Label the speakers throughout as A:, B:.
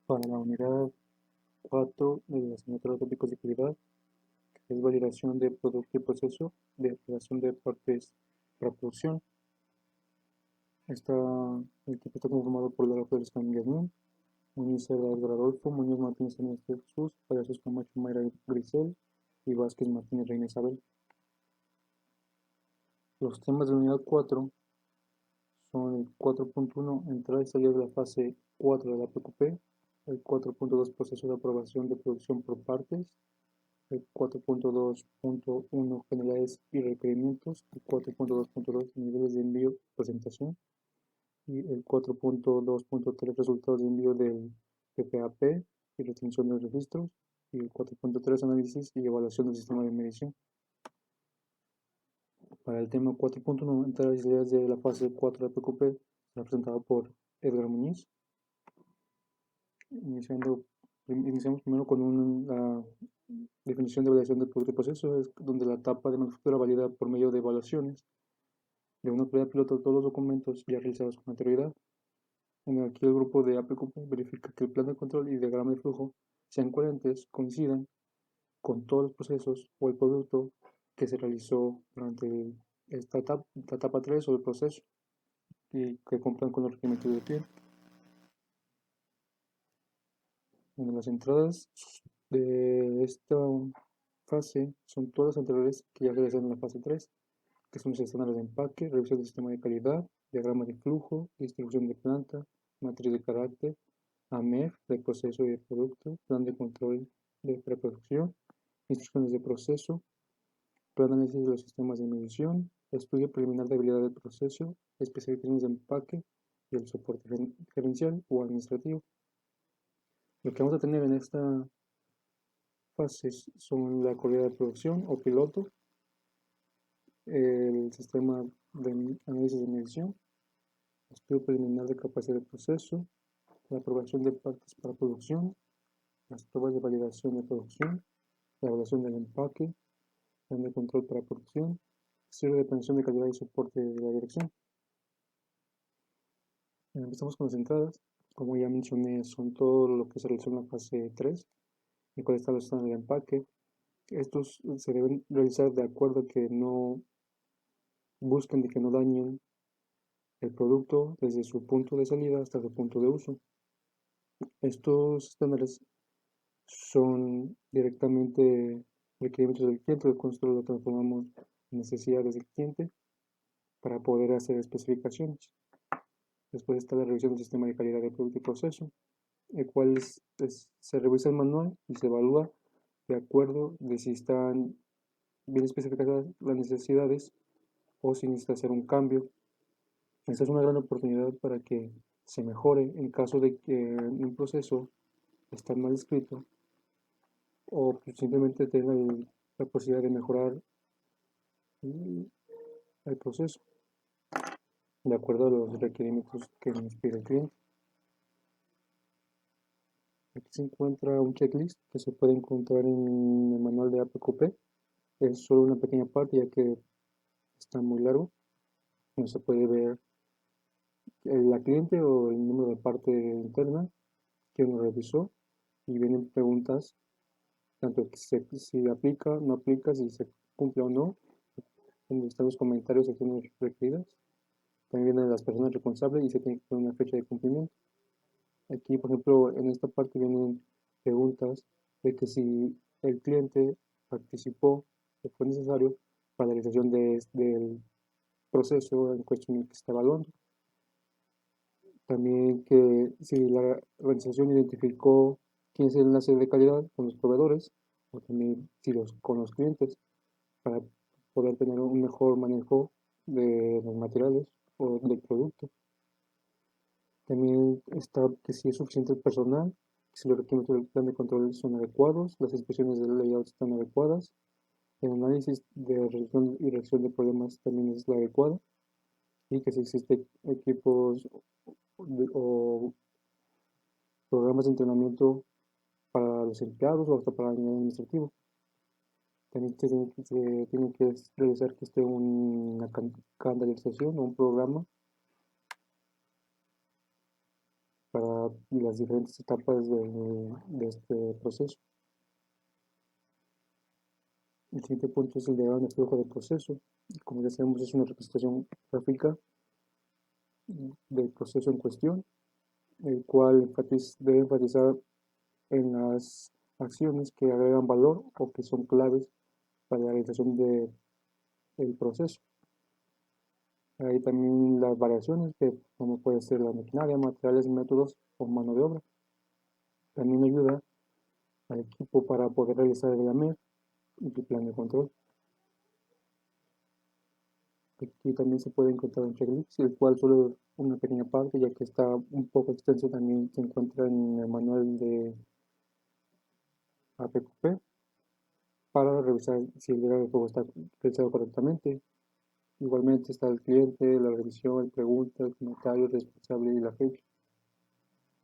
A: para la unidad 4 de la asignatura de tópicos de calidad, que es validación de producto y proceso de aplicación de partes para producción. El equipo está conformado por Laura Pérez Yasmín, Muñiz Cerda Edgar Adolfo, Muñoz Martínez Ernesto Jesús, Palacios Camacho Mayra Grisel y Vázquez Martínez Reina Isabel. Los temas de la unidad 4 son el 4.1, entrada y salida de la fase 4 de la PQP, el 4.2, proceso de aprobación de producción por partes, el 4.2.1, generalidades y requerimientos, el 4.2.2, niveles de envío y presentación, y el 4.2.3, resultados de envío del PPAP y retención de registros, y el 4.3, análisis y evaluación del sistema de medición. Para el tema 4.1, entradas y salidas de la fase 4 de la PQP, será presentado por Edgar Muñiz. Iniciamos primero con la definición de validación del producto y proceso, es donde la etapa de manufactura valida por medio de evaluaciones de una prueba piloto de todos los documentos ya realizados con anterioridad. Aquí el grupo de APQP verifica que el plan de control y diagrama de flujo sean coherentes, coincidan con todos los procesos o el producto que se realizó durante esta etapa 3 o el proceso y que cumplan con los requerimientos del cliente. Bueno, las entradas de esta fase son todas las anteriores que ya realizaron en la fase 3, que son los estándares de empaque, revisión del sistema de calidad, diagrama de flujo, distribución de planta, matriz de carácter, AMEF de proceso y de producto, plan de control de preproducción, instrucciones de proceso, plan de análisis de los sistemas de medición, estudio preliminar de habilidad del proceso, especificaciones de empaque y el soporte gerencial o administrativo. Lo que vamos a tener en esta fase son la corrida de producción o piloto, el sistema de análisis de medición, estudio preliminar de capacidad de proceso, la aprobación de partes para producción, las pruebas de validación de producción, la evaluación del empaque, plan de control para producción, cierre de prevención de calidad y soporte de la dirección. Empezamos con las entradas. Como ya mencioné, son todo lo que se realizó en la fase 3, y cuál está el estándar de empaque. Estos se deben realizar de acuerdo a que no busquen de que no dañen el producto desde su punto de salida hasta su punto de uso. Estos estándares son directamente requerimientos del cliente, nosotros lo transformamos en necesidades del cliente para poder hacer especificaciones. Después está la revisión del sistema de calidad de producto y proceso, el cual se revisa el manual y se evalúa de acuerdo de si están bien especificadas las necesidades o si necesita hacer un cambio. Esta es una gran oportunidad para que se mejore en caso de que un proceso está mal escrito o simplemente tenga la posibilidad de mejorar el proceso de acuerdo a los requerimientos que nos pide el cliente. Aquí se encuentra un checklist que se puede encontrar en el manual de APQP. Es solo una pequeña parte ya que está muy largo. No se puede ver la cliente o el número de parte interna, quién lo revisó, y vienen preguntas tanto si aplica, no aplica, si se cumple o no, donde están los comentarios, acciones requeridas. También vienen las personas responsables y se tiene que poner una fecha de cumplimiento. Aquí, por ejemplo, en esta parte vienen preguntas de que si el cliente participó o fue necesario para la realización del proceso en cuestión que está evaluando. También que si la organización identificó quién es el enlace de calidad con los proveedores o también si con los clientes para poder tener un mejor manejo de los materiales o del producto. También está que si es suficiente el personal, si los requerimientos del plan de control son adecuados, las inspecciones del layout están adecuadas, el análisis de resolución y reacción de problemas también es la adecuada, y que si existen equipos o programas de entrenamiento para los empleados o hasta para el nivel administrativo. También se tiene que realizar que esté una calendarización o un programa para las diferentes etapas de este proceso. El siguiente punto es el diagrama de flujo de proceso. Como ya sabemos, es una representación gráfica del proceso en cuestión, el cual debe enfatizar en las acciones que agregan valor o que son claves para la realización del proceso. Hay también las variaciones, que como puede ser la maquinaria, materiales, métodos o mano de obra. También ayuda al equipo para poder realizar el AMER y el plan de control. Aquí también se puede encontrar un checklist, el cual solo es una pequeña parte, ya que está un poco extenso. También se encuentra en el manual de APQP para revisar si el gráfico está realizado correctamente. Igualmente está el cliente, la revisión, preguntas, comentarios, responsable y la fecha,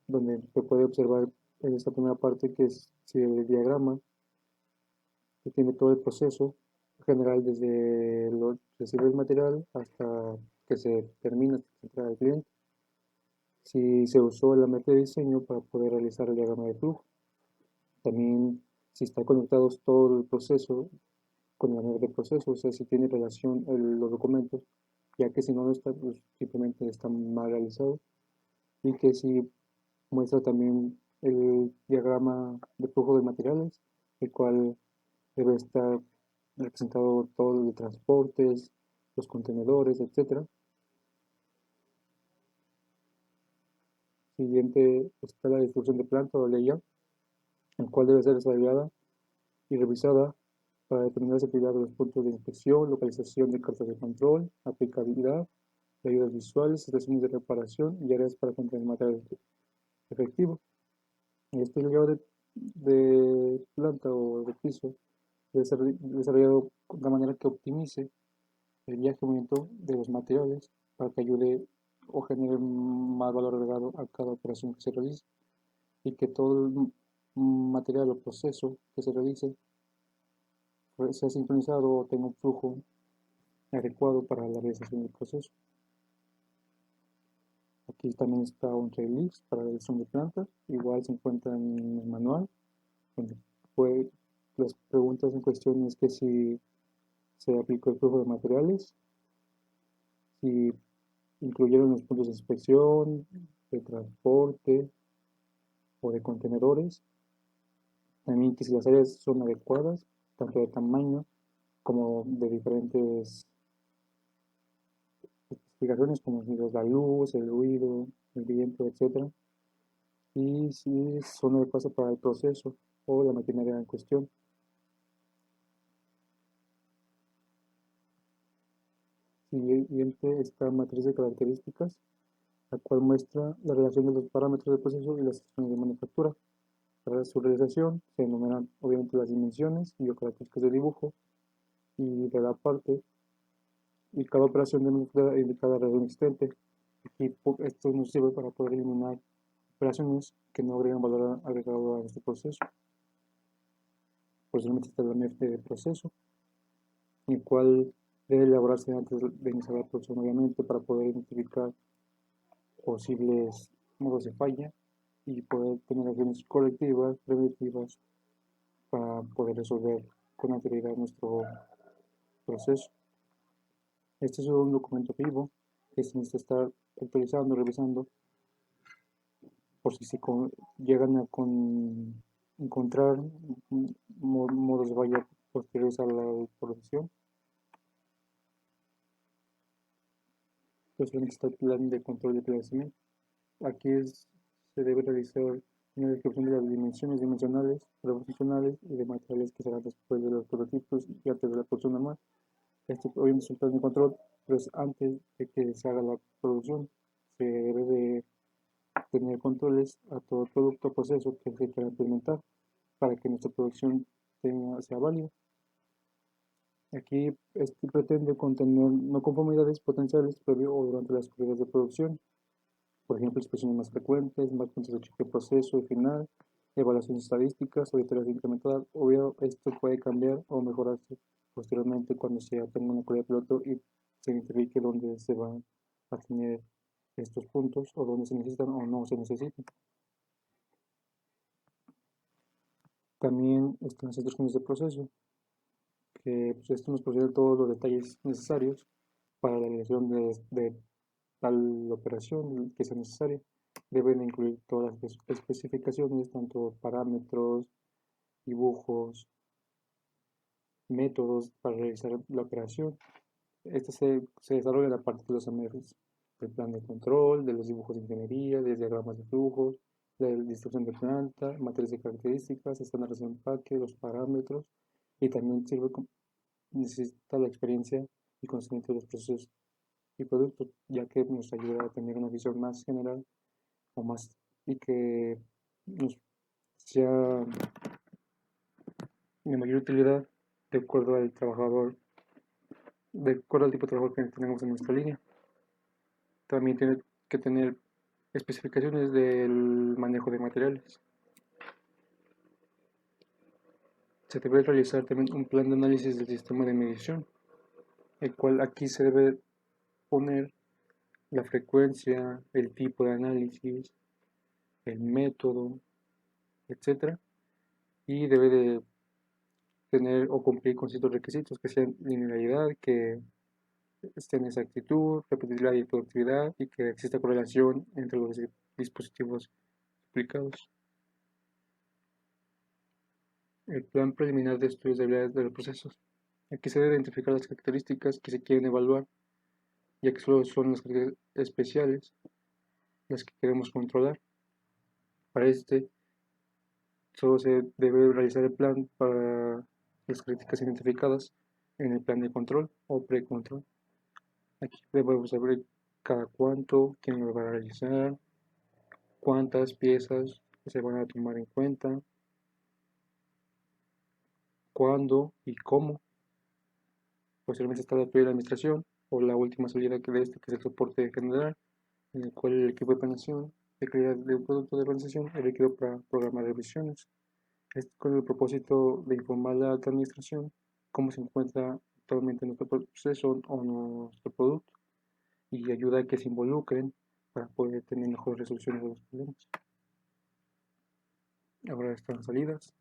A: donde se puede observar en esta primera parte que es si el diagrama que tiene todo el proceso general desde recibir el material hasta que se termina, hasta que se entrega al cliente. Si se usó la meta de diseño para poder realizar el diagrama de flujo. También si está conectado todo el proceso con la meta de proceso, o sea, si tiene relación los documentos, ya que si no está, pues simplemente está mal realizado. Y que si muestra también el diagrama de flujo de materiales, el cual debe estar representado todo el transportes, los contenedores, etcétera. Siguiente está la distribución de planta o layout, el cual debe ser desarrollada y revisada para determinar la efectividad de los puntos de inspección, localización de cartas de control, aplicabilidad, ayudas visuales, estaciones de reparación y áreas para contener material efectivo. Este layout de planta o de piso debe ser desarrollado de manera que optimice el viaje y movimiento de los materiales para que ayude o genere más valor agregado a cada operación que se realice, y que todo el material o proceso que se realice sea sincronizado o tenga un flujo adecuado para la realización del proceso. Aquí también está un checklist para la realización de plantas, igual se encuentra en el manual, donde las preguntas en cuestión es que si se aplicó el flujo de materiales, si incluyeron los puntos de inspección, de transporte o de contenedores. También que si las áreas son adecuadas, tanto de tamaño como de diferentes especificaciones, como si es la luz, el ruido, el viento, etc. Y si son adecuadas para el proceso o la maquinaria en cuestión. Siguiente está matriz de características, la cual muestra la relación de los parámetros del proceso y las instrucciones de manufactura. Para su realización se enumeran obviamente las dimensiones y características de dibujo y de la parte, y cada operación de manufactura indica la razón existente. Aquí esto nos sirve para poder eliminar operaciones que no agregan valor agregado a este proceso. Posiblemente está el MF de proceso, el cual debe elaborarse antes de iniciar la producción, obviamente, para poder identificar posibles modos de falla y poder tener acciones correctivas, preventivas, para poder resolver con anterioridad nuestro proceso. Este es un documento vivo que se necesita estar actualizando, revisando, por si se llegan a encontrar modos de falla posteriores a la producción. Posteriormente está el plan de control de crecimiento. Aquí se debe realizar una descripción de las dimensiones dimensionales, proporcionales y de materiales que serán después de los prototipos y antes de la producción normal. Este obviamente es un plan de control, pero es antes de que se haga la producción. Se debe de tener controles a todo el producto o proceso que se quiera implementar para que nuestra producción sea válida. Aquí pretende contener no conformidades potenciales previo o durante las pruebas de producción. Por ejemplo, expresiones más frecuentes, más puntos de cheque proceso y final, evaluaciones estadísticas, auditorías incrementadas. Obvio, esto puede cambiar o mejorarse posteriormente cuando se tenga una prueba de piloto y se identifique dónde se van a tener estos puntos o dónde se necesitan o no se necesitan. También están las instrucciones de proceso, que pues, esto nos proporciona todos los detalles necesarios para la realización de tal operación que sea necesaria. Deben incluir todas las especificaciones, tanto parámetros, dibujos, métodos para realizar la operación. Este se desarrolla a partir de los AMRs, del plan de control, de los dibujos de ingeniería, de diagramas de flujos, de la distribución de planta, materias de características, estándares de empaque, los parámetros, y también necesita la experiencia y conocimiento de los procesos y productos, ya que nos ayuda a tener una visión más general o más y que nos sea de mayor utilidad de acuerdo al trabajador, de acuerdo al tipo de trabajo que tenemos en nuestra línea. También tiene que tener especificaciones del manejo de materiales. Se debe realizar también un plan de análisis del sistema de medición, el cual aquí se debe poner la frecuencia, el tipo de análisis, el método, etcétera, y debe de tener o cumplir con ciertos requisitos que sean linealidad, que estén en exactitud, repetibilidad y productividad y que exista correlación entre los dispositivos aplicados. El plan preliminar de estudios de habilidades de los procesos. Aquí se debe identificar las características que se quieren evaluar, ya que solo son las características especiales las que queremos controlar. Para este, solo se debe realizar el plan para las características identificadas en el plan de control o precontrol. Aquí debemos saber cada cuánto, quién lo va a realizar, cuántas piezas se van a tomar en cuenta, cuándo y cómo. Posteriormente está la teoría de la administración o la última salida que es el soporte general, en el cual el equipo de planeación de calidad de un producto de organización es requerido para programar revisiones. Esto con el propósito de informar a la alta administración cómo se encuentra actualmente nuestro proceso o nuestro producto y ayuda a que se involucren para poder tener mejores resoluciones de los problemas. Ahora están las salidas.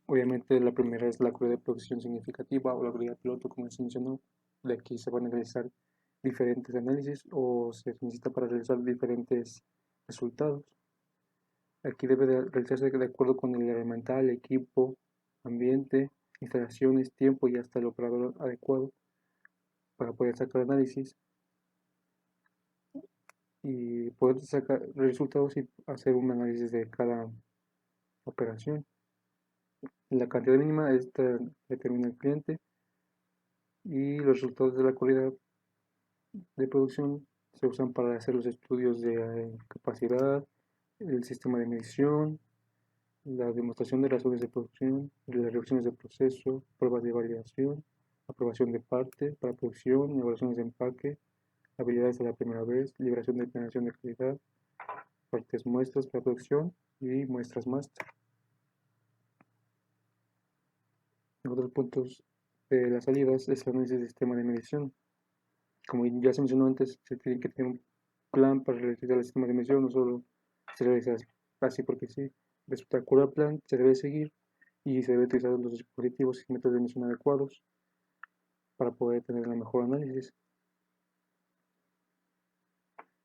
A: Obviamente la primera es la curva de producción significativa o la curva piloto, como se mencionó. De aquí se van a realizar diferentes análisis o se necesita para realizar diferentes resultados. Aquí debe de realizarse de acuerdo con el elemental, equipo, ambiente, instalaciones, tiempo y hasta el operador adecuado para poder sacar análisis y poder sacar resultados y hacer un análisis de cada operación. La cantidad mínima esta determina el cliente y los resultados de la calidad de producción se usan para hacer los estudios de capacidad, el sistema de medición, la demostración de razones de producción, de las reacciones de proceso, pruebas de validación, aprobación de parte para producción, evaluaciones de empaque, habilidades a la primera vez, liberación de planeación de calidad, partes muestras para producción y muestras máster. Otros puntos de las salidas es el análisis del sistema de medición. Como ya se mencionó antes, se tiene que tener un plan para realizar el sistema de medición, no solo se realiza así porque sí. Respecto al curva plan, se debe seguir y se debe utilizar los dispositivos y métodos de medición adecuados para poder tener el mejor análisis.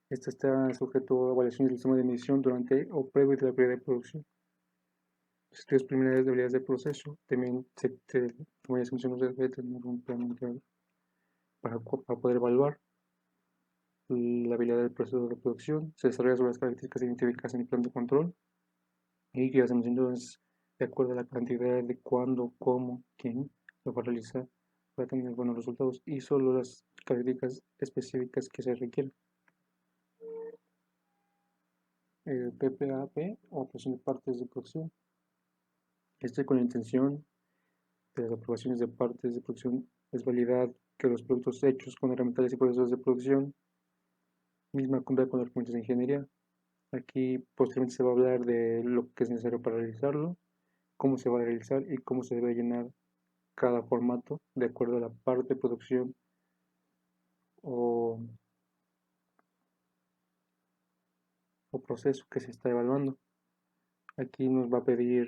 A: Este está sujeto a evaluación del sistema de medición durante o previo de la periodo de producción. Los estudios preliminares de habilidades de proceso también, como ya se mencionó, se debe tener un plan para poder evaluar la habilidad del proceso de producción. Se desarrolla sobre las características identificadas en el plan de control y que ya se mencionó es de acuerdo a la cantidad de cuándo, cómo, quién lo va a realizar para tener buenos resultados y solo las características específicas que se requieren. El PPAP o operación de partes de producción. Este con la intención de las aprobaciones de partes de producción es validar que los productos hechos con herramientas y procesos de producción misma cumpla con los requerimientos de ingeniería. Aquí posteriormente se va a hablar de lo que es necesario para realizarlo, cómo se va a realizar y cómo se debe llenar cada formato de acuerdo a la parte de producción o, o proceso que se está evaluando. Aquí nos va a pedir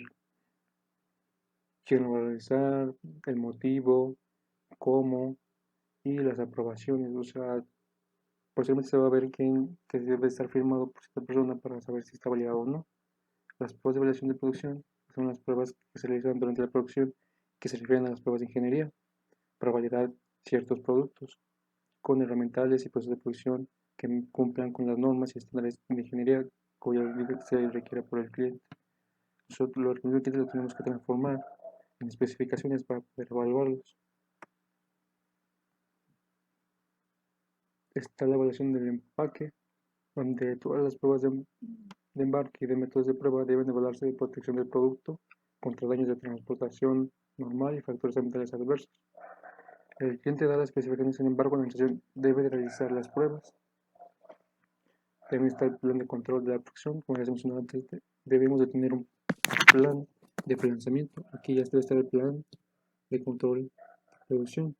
A: quién lo va a realizar, el motivo, cómo y las aprobaciones. O sea, posiblemente se va a ver quién que debe estar firmado por esta persona para saber si está validado o no. Las pruebas de evaluación de producción son las pruebas que se realizan durante la producción que se refieren a las pruebas de ingeniería para validar ciertos productos con herramientales y procesos de producción que cumplan con las normas y estándares de ingeniería cuya se requiere por el cliente. Nosotros los clientes lo tenemos que transformar en especificaciones para poder evaluarlos. Está la evaluación del empaque, donde todas las pruebas de embarque y de métodos de prueba deben evaluarse de protección del producto contra daños de transportación normal y factores ambientales adversos. El cliente da las especificaciones, sin embargo, la organización debe de realizar las pruebas. También está el plan de control de la producción, como ya hemos mencionado antes, debemos de tener un plan de lanzamiento. Aquí ya debe estar el plan de control de producción.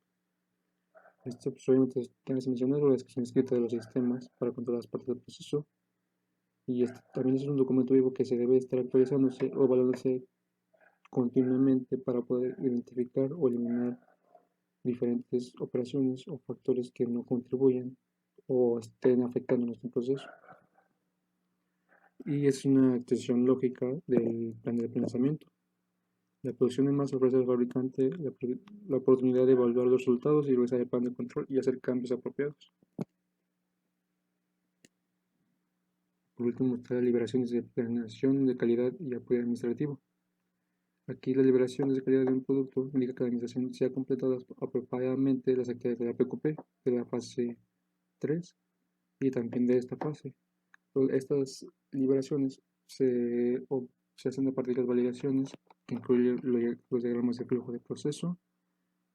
A: Esto pues, obviamente tiene que mencionar la descripción escrita de los sistemas para controlar las partes del proceso. Y también es un documento vivo que se debe estar actualizándose o evaluándose continuamente para poder identificar o eliminar diferentes operaciones o factores que no contribuyan o estén afectando nuestro proceso. Y es una extensión lógica del plan de lanzamiento. La producción en masa ofrece al fabricante la oportunidad de evaluar los resultados y realizar el plan de control y hacer cambios apropiados. Por último está la liberaciones de planeación de calidad y apoyo administrativo. Aquí las liberaciones de calidad de un producto indica que la administración se ha completado apropiadamente las actividades de la PQP, de la fase 3 y también de esta fase. Estas liberaciones se hacen a partir de las validaciones que incluyen los diagramas de flujo de proceso,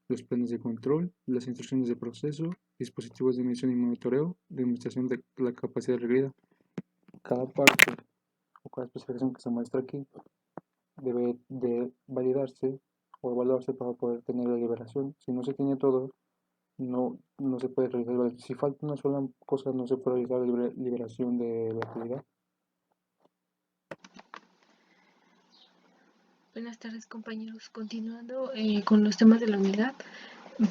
A: los planes de control, las instrucciones de proceso, dispositivos de medición y monitoreo, demostración de la capacidad requerida. Cada parte o cada especificación que se muestra aquí debe de validarse o evaluarse para poder tener la liberación. Si no se tiene todo, no se puede realizar. Si falta una sola cosa, no se puede realizar la liberación de la actividad.
B: Buenas tardes compañeros, continuando con los temas de la unidad.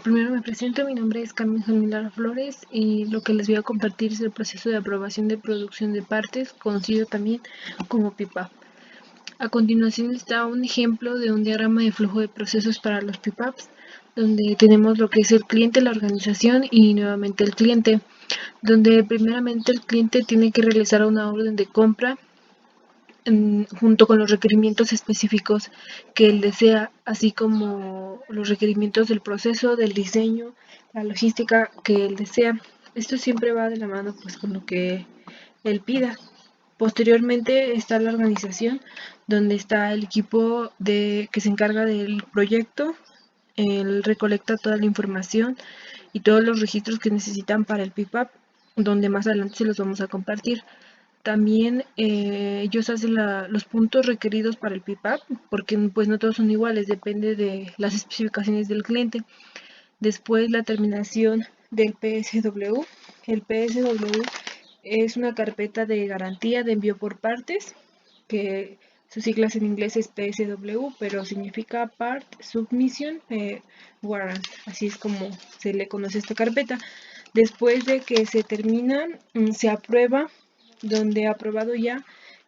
B: Primero me presento, mi nombre es Carmen Jamila Flores y lo que les voy a compartir es el proceso de aprobación de producción de partes, conocido también como PIPAP. A continuación está un ejemplo de un diagrama de flujo de procesos para los PIPAPs, donde tenemos lo que es el cliente, la organización y nuevamente el cliente, donde primeramente el cliente tiene que realizar una orden de compra junto con los requerimientos específicos que él desea, así como los requerimientos del proceso, del diseño, la logística que él desea. Esto siempre va de la mano pues con lo que él pida. Posteriormente está la organización, donde está el equipo que se encarga del proyecto. Él recolecta toda la información y todos los registros que necesitan para el PIPAP, donde más adelante se los vamos a compartir. También ellos hacen los puntos requeridos para el PIPAP, porque pues no todos son iguales, depende de las especificaciones del cliente. Después la terminación del PSW. El PSW es una carpeta de garantía de envío por partes, que sus siglas en inglés es PSW, pero significa Part Submission Warrant. Así es como se le conoce esta carpeta. Después de que se termina, se aprueba, donde aprobado ya,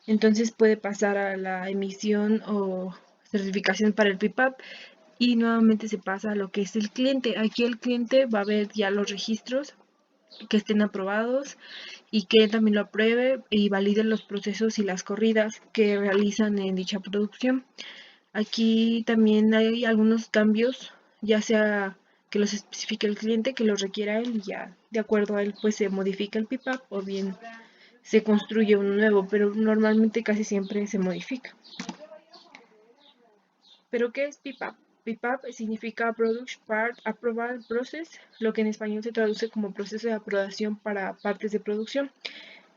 B: entonces puede pasar a la emisión o certificación para el PIPAP y nuevamente se pasa a lo que es el cliente. Aquí el cliente va a ver ya los registros que estén aprobados y que también lo apruebe y valide los procesos y las corridas que realizan en dicha producción. Aquí también hay algunos cambios, ya sea que los especifique el cliente, que los requiera él y ya de acuerdo a él pues se modifica el PIPAP o bien se construye uno nuevo, pero normalmente casi siempre se modifica. ¿Pero qué es PIPAP? PIPAP significa Product Part Approval Process, lo que en español se traduce como proceso de aprobación para partes de producción.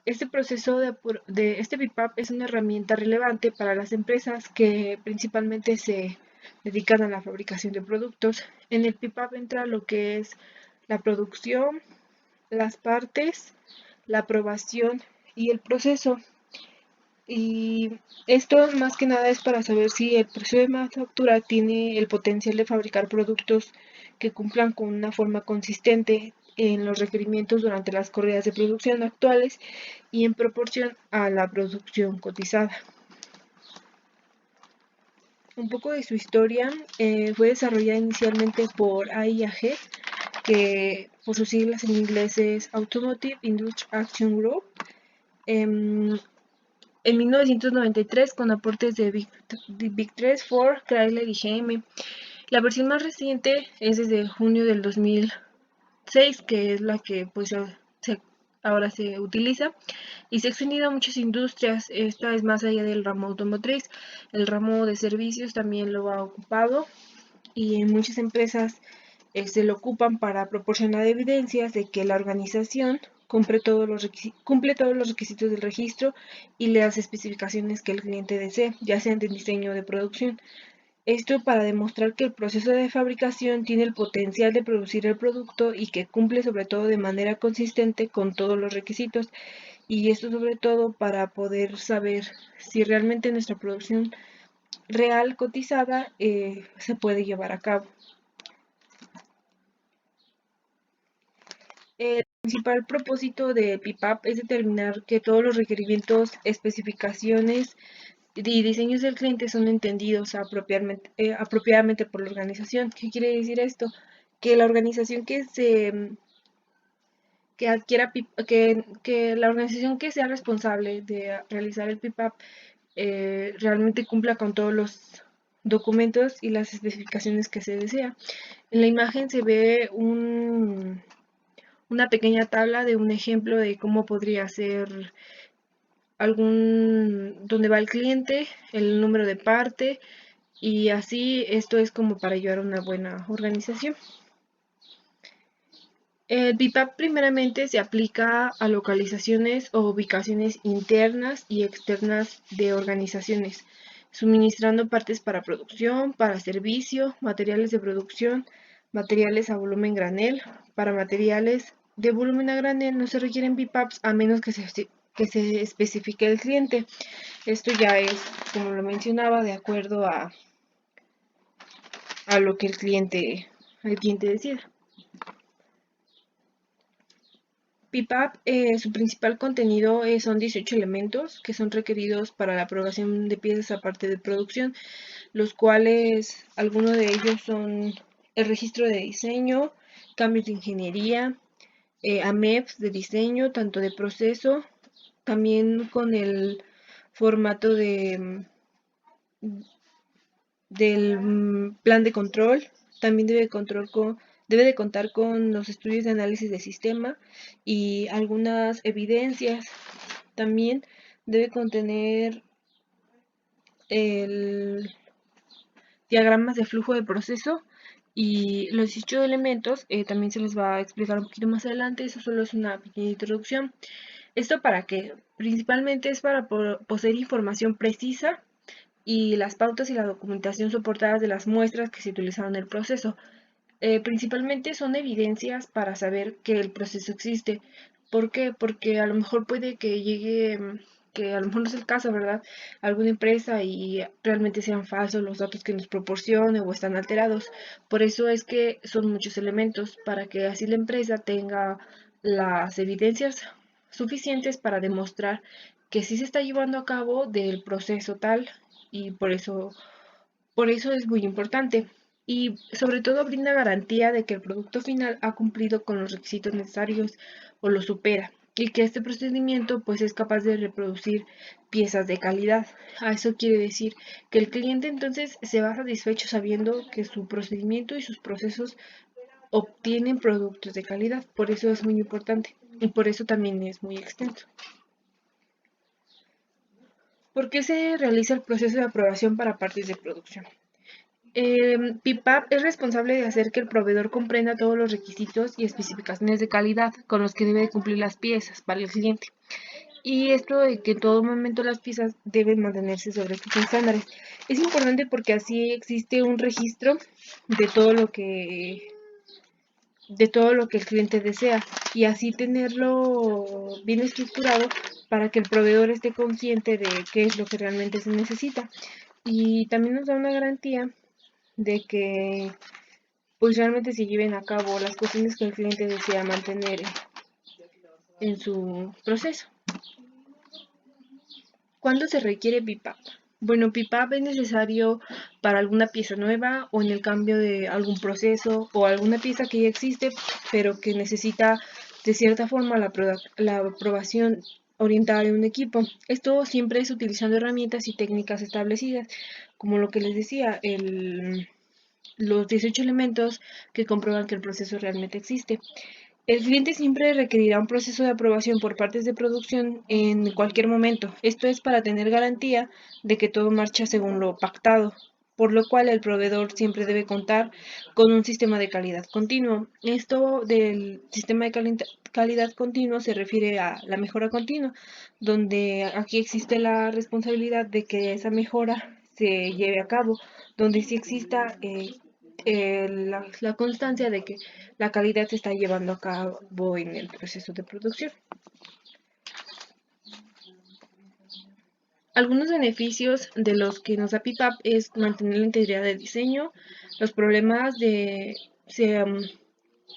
B: Este proceso de este PIPAP es una herramienta relevante para las empresas que principalmente se dedican a la fabricación de productos. En el PIPAP entra lo que es la producción, las partes, la aprobación y el proceso. Y esto más que nada es para saber si el proceso de manufactura tiene el potencial de fabricar productos que cumplan con una forma consistente en los requerimientos durante las corridas de producción actuales y en proporción a la producción cotizada. Un poco de su historia: fue desarrollada inicialmente por AIAG, que por sus siglas en inglés es Automotive Industry Action Group, en 1993 con aportes de Big 3, Ford, Chrysler y GM. La versión más reciente es desde junio del 2006, que es la que pues ahora se utiliza y se ha extendido a muchas industrias. Esta es más allá del ramo automotriz. El ramo de servicios también lo ha ocupado y en muchas empresas se lo ocupan para proporcionar evidencias de que la organización cumple todos los requisitos del registro y las especificaciones que el cliente desee, ya sean de diseño o de producción. Esto para demostrar que el proceso de fabricación tiene el potencial de producir el producto y que cumple sobre todo de manera consistente con todos los requisitos. Y esto sobre todo para poder saber si realmente nuestra producción real cotizada se puede llevar a cabo. El principal propósito de PIPAP es determinar que todos los requerimientos, especificaciones y diseños del cliente son entendidos apropiadamente por la organización. ¿Qué quiere decir esto? Que la organización que adquiera que la organización que sea responsable de realizar el PIPAP realmente cumpla con todos los documentos y las especificaciones que se desea. En la imagen se ve una pequeña tabla de un ejemplo de cómo podría ser donde va el cliente, el número de parte, y así esto es como para llevar una buena organización. El BIPAP primeramente se aplica a localizaciones o ubicaciones internas y externas de organizaciones, suministrando partes para producción, para servicio, materiales de producción, materiales a volumen granel. Para materiales de volumen a granel no se requieren BIPAPs a menos que se especifique el cliente. Esto ya es, como lo mencionaba, de acuerdo a lo que el cliente decida. PIPAP, su principal contenido son 18 elementos que son requeridos para la aprobación de piezas aparte de producción, los cuales algunos de ellos son el registro de diseño, cambios de ingeniería, AMEPs de diseño, tanto de proceso, también con el formato del plan de control. También debe de contar con los estudios de análisis de sistema y algunas evidencias. También debe contener el diagramas de flujo de proceso y los 18 elementos. También se les va a explicar un poquito más adelante. Eso solo es una pequeña introducción. ¿Esto para qué? Principalmente es para poseer información precisa y las pautas y la documentación soportadas de las muestras que se utilizaron en el proceso. Principalmente son evidencias para saber que el proceso existe. ¿Por qué? Porque a lo mejor puede que llegue, que a lo mejor no es el caso, ¿verdad? Alguna empresa y realmente sean falsos los datos que nos proporcione o están alterados. Por eso es que son muchos elementos, para que así la empresa tenga las evidencias suficientes para demostrar que sí se está llevando a cabo del proceso tal, y por eso es muy importante. Y sobre todo brinda garantía de que el producto final ha cumplido con los requisitos necesarios o lo supera, y que este procedimiento pues es capaz de reproducir piezas de calidad. A eso quiere decir que el cliente entonces se va satisfecho sabiendo que su procedimiento y sus procesos obtienen productos de calidad. Por eso es muy importante y por eso también es muy extenso. ¿Por qué se realiza el proceso de aprobación para partes de producción? PIPAP es responsable de hacer que el proveedor comprenda todos los requisitos y especificaciones de calidad con los que debe cumplir las piezas para el cliente. Y esto de que en todo momento las piezas deben mantenerse sobre estos estándares. Es importante porque así existe un registro de todo lo que el cliente desea, y así tenerlo bien estructurado para que el proveedor esté consciente de qué es lo que realmente se necesita. Y también nos da una garantía de que pues realmente se lleven a cabo las cuestiones que el cliente desea mantener en su proceso. ¿Cuándo se requiere PIPAP? Bueno, PIPAP es necesario para alguna pieza nueva o en el cambio de algún proceso o alguna pieza que ya existe, pero que necesita de cierta forma la aprobación orientada de un equipo. Esto siempre es utilizando herramientas y técnicas establecidas, como lo que les decía, los 18 elementos que comprueban que el proceso realmente existe. El cliente siempre requerirá un proceso de aprobación por partes de producción en cualquier momento. Esto es para tener garantía de que todo marcha según lo pactado, por lo cual el proveedor siempre debe contar con un sistema de calidad continuo. Esto del sistema de calidad continuo se refiere a la mejora continua, donde aquí existe la responsabilidad de que esa mejora se lleve a cabo, donde sí exista la constancia de que la calidad se está llevando a cabo en el proceso de producción. Algunos beneficios de los que nos da PIPAP es mantener la integridad de diseño, los problemas se,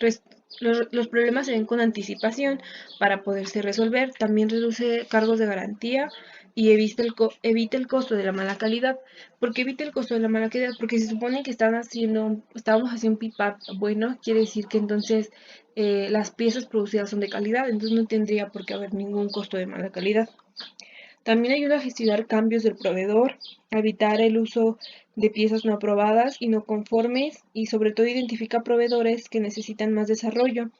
B: res- los problemas se ven con anticipación para poderse resolver, también reduce cargos de garantía y evita el costo de la mala calidad. ¿Por qué evita el costo de la mala calidad? Porque se supone que estábamos haciendo un PIPAP bueno, quiere decir que entonces las piezas producidas son de calidad, entonces no tendría por qué haber ningún costo de mala calidad. También ayuda a gestionar cambios del proveedor, a evitar el uso de piezas no aprobadas y no conformes y sobre todo identifica proveedores que necesitan más desarrollo,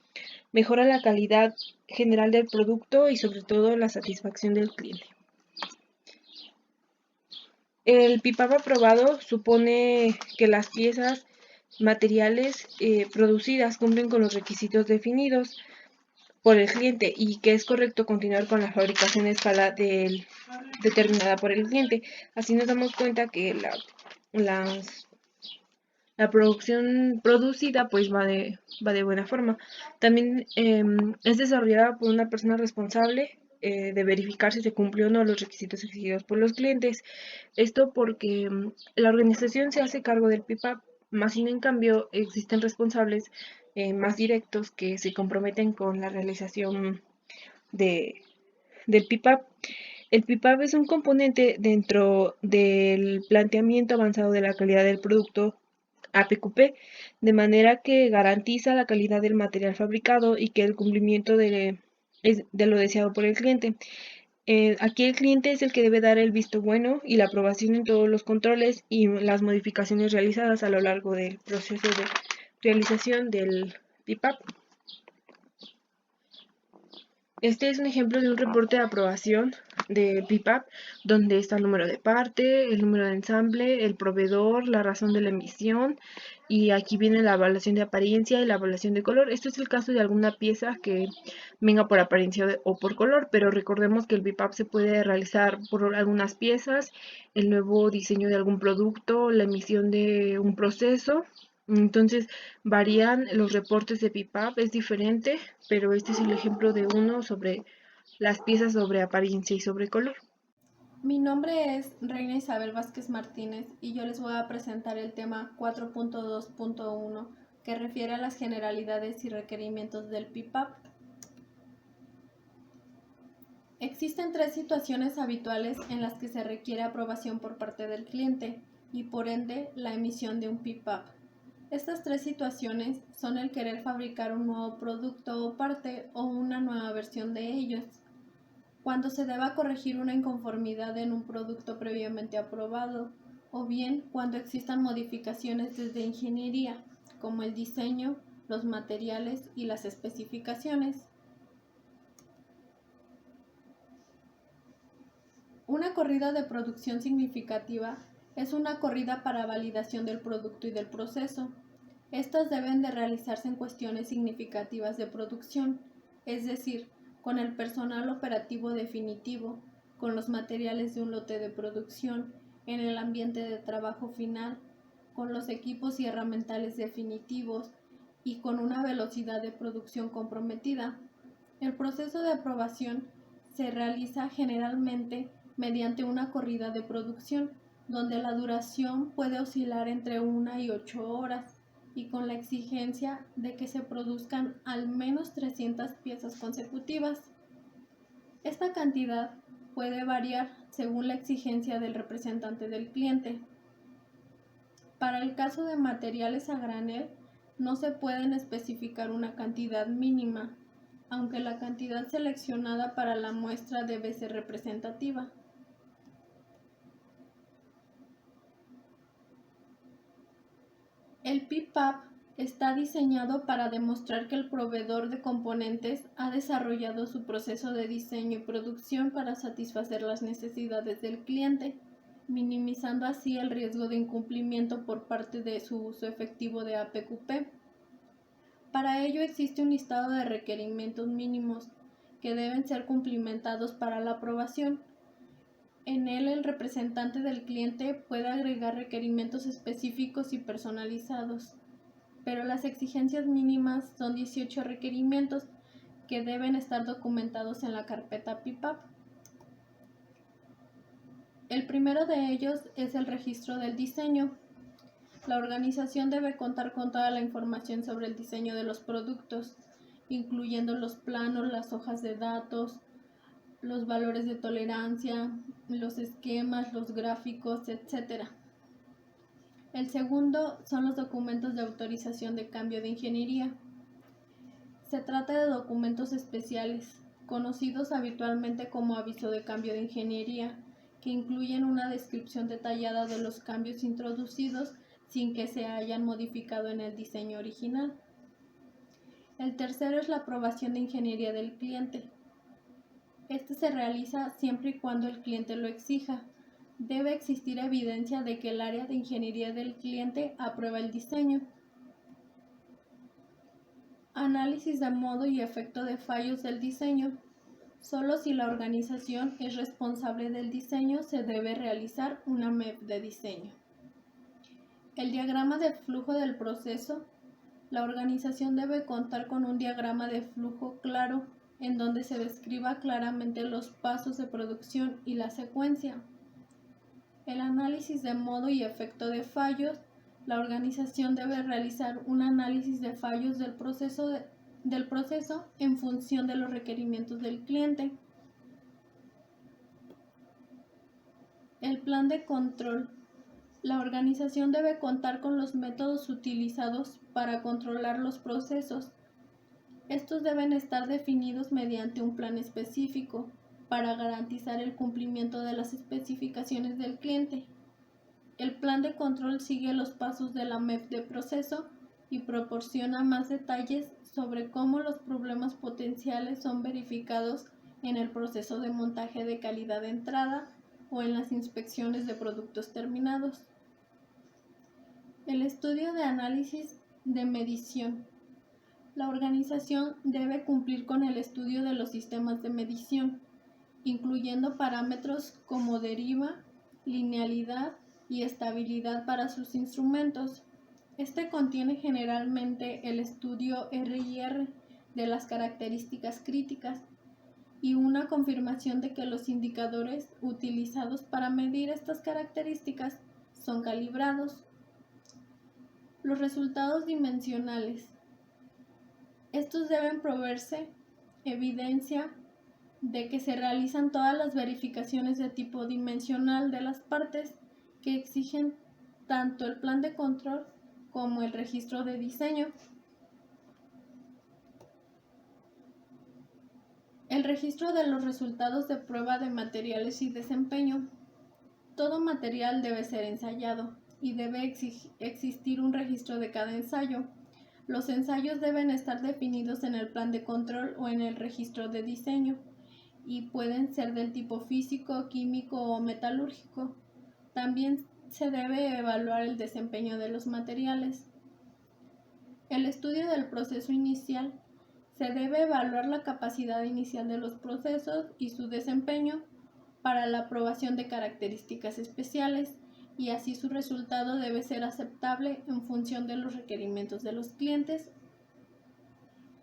B: mejora la calidad general del producto y sobre todo la satisfacción del cliente. El PIPAP aprobado supone que las piezas materiales producidas cumplen con los requisitos definidos por el cliente y que es correcto continuar con la fabricación a escala determinada por el cliente. Así nos damos cuenta que las, la producción producida pues va de buena forma. También es desarrollada por una persona responsable de verificar si se cumplió o no los requisitos exigidos por los clientes. Esto porque la organización se hace cargo del PIPAP, más sin en cambio existen responsables más directos que se comprometen con la realización de, del PIPAP. El PIPAP es un componente dentro del planteamiento avanzado de la calidad del producto APQP, de manera que garantiza la calidad del material fabricado y que el cumplimiento de lo deseado por el cliente. Aquí el cliente es el que debe dar el visto bueno y la aprobación en todos los controles y las modificaciones realizadas a lo largo del proceso de realización del PIPAP. Este es un ejemplo de un reporte de aprobación de PIPAP, donde está el número de parte, el número de ensamble, el proveedor, la razón de la emisión, y aquí viene la evaluación de apariencia y la evaluación de color. Esto es el caso de alguna pieza que venga por apariencia o por color, pero recordemos que el PIPAP se puede realizar por algunas piezas, el nuevo diseño de algún producto, la emisión de un proceso. Entonces varían los reportes de PIPAP, es diferente, pero este es el ejemplo de uno sobre las piezas sobre apariencia y sobre color.
C: Mi nombre es Reina Isabel Vázquez Martínez y yo les voy a presentar el tema 4.2.1 que refiere a las generalidades y requerimientos del PIPAP. Existen tres situaciones habituales en las que se requiere aprobación por parte del cliente y por ende la emisión de un PIPAP. Estas tres situaciones son el querer fabricar un nuevo producto o parte o una nueva versión de ellos, cuando se deba corregir una inconformidad en un producto previamente aprobado, o bien cuando existan modificaciones desde ingeniería, como el diseño, los materiales y las especificaciones. Una corrida de producción significativa es una corrida para validación del producto y del proceso. Estas deben de realizarse en cuestiones significativas de producción, es decir, con el personal operativo definitivo, con los materiales de un lote de producción, en el ambiente de trabajo final, con los equipos y herramientales definitivos y con una velocidad de producción comprometida. El proceso de aprobación se realiza generalmente mediante una corrida de producción, donde la duración puede oscilar entre 1 y 8 horas, y con la exigencia de que se produzcan al menos 300 piezas consecutivas. Esta cantidad puede variar según la exigencia del representante del cliente. Para el caso de materiales a granel, no se pueden especificar una cantidad mínima, aunque la cantidad seleccionada para la muestra debe ser representativa. El PPAP está diseñado para demostrar que el proveedor de componentes ha desarrollado su proceso de diseño y producción para satisfacer las necesidades del cliente, minimizando así el riesgo de incumplimiento por parte de su uso efectivo de APQP. Para ello existe un listado de requerimientos mínimos que deben ser cumplimentados para la aprobación. En él el representante del cliente puede agregar requerimientos específicos y personalizados, pero las exigencias mínimas son 18 requerimientos que deben estar documentados en la carpeta PPAP. El primero de ellos es el registro del diseño. La organización debe contar con toda la información sobre el diseño de los productos, incluyendo los planos, las hojas de datos, los valores de tolerancia, los esquemas, los gráficos, etc. El segundo son los documentos de autorización de cambio de ingeniería. Se trata de documentos especiales, conocidos habitualmente como aviso de cambio de ingeniería, que incluyen una descripción detallada de los cambios introducidos sin que se hayan modificado en el diseño original. El tercero es la aprobación de ingeniería del cliente. Este se realiza siempre y cuando el cliente lo exija. Debe existir evidencia de que el área de ingeniería del cliente aprueba el diseño. Análisis de modo y efecto de fallos del diseño. Solo si la organización es responsable del diseño se debe realizar una MEP de diseño. El diagrama de flujo del proceso. La organización debe contar con un diagrama de flujo claro en donde se describa claramente los pasos de producción y la secuencia. El análisis de modo y efecto de fallos. La organización debe realizar un análisis de fallos del proceso en función de los requerimientos del cliente. El plan de control. La organización debe contar con los métodos utilizados para controlar los procesos. Estos deben estar definidos mediante un plan específico para garantizar el cumplimiento de las especificaciones del cliente. El plan de control sigue los pasos de la MEP de proceso y proporciona más detalles sobre cómo los problemas potenciales son verificados en el proceso de montaje de calidad de entrada o en las inspecciones de productos terminados. El estudio de análisis de medición. La organización debe cumplir con el estudio de los sistemas de medición, incluyendo parámetros como deriva, linealidad y estabilidad para sus instrumentos. Este contiene generalmente el estudio RIR de las características críticas y una confirmación de que los indicadores utilizados para medir estas características son calibrados. Los resultados dimensionales. Estos deben proveerse evidencia de que se realizan todas las verificaciones de tipo dimensional de las partes que exigen tanto el plan de control como el registro de diseño. El registro de los resultados de prueba de materiales y desempeño. Todo material debe ser ensayado y debe existir un registro de cada ensayo. Los ensayos deben estar definidos en el plan de control o en el registro de diseño y pueden ser del tipo físico, químico o metalúrgico. También se debe evaluar el desempeño de los materiales. El estudio del proceso inicial. Se debe evaluar la capacidad inicial de los procesos y su desempeño para la aprobación de características especiales y así su resultado debe ser aceptable en función de los requerimientos de los clientes.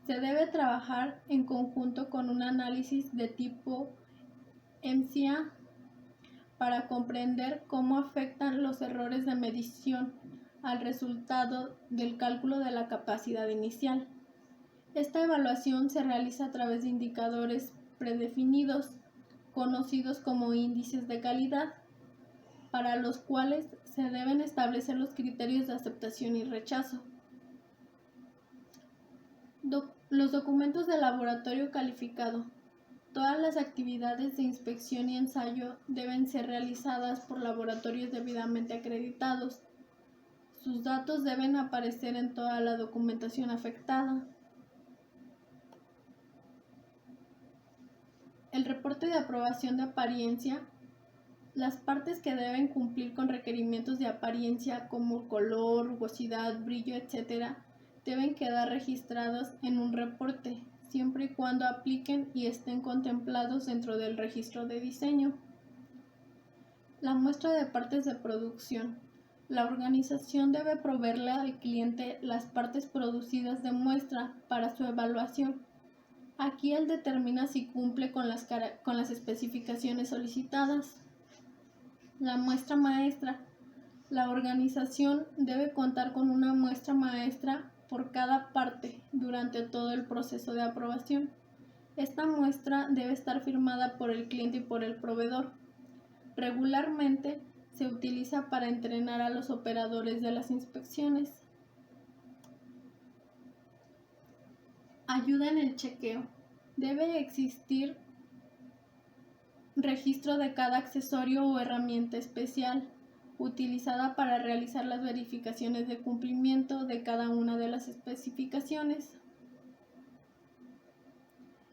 C: Se debe trabajar en conjunto con un análisis de tipo MCA para comprender cómo afectan los errores de medición al resultado del cálculo de la capacidad inicial. Esta evaluación se realiza a través de indicadores predefinidos, conocidos como índices de calidad, para los cuales se deben establecer los criterios de aceptación y rechazo. Los documentos de laboratorio calificado. Todas las actividades de inspección y ensayo deben ser realizadas por laboratorios debidamente acreditados. Sus datos deben aparecer en toda la documentación afectada. El reporte de aprobación de apariencia. Las partes que deben cumplir con requerimientos de apariencia como color, rugosidad, brillo, etc., deben quedar registrados en un reporte, siempre y cuando apliquen y estén contemplados dentro del registro de diseño. La muestra de partes de producción. La organización debe proveerle al cliente las partes producidas de muestra para su evaluación. Aquí él determina si cumple con las especificaciones solicitadas. La muestra maestra. La organización debe contar con una muestra maestra por cada parte durante todo el proceso de aprobación. Esta muestra debe estar firmada por el cliente y por el proveedor. Regularmente se utiliza para entrenar a los operadores de las inspecciones. Ayuda en el chequeo. Debe existir registro de cada accesorio o herramienta especial utilizada para realizar las verificaciones de cumplimiento de cada una de las especificaciones.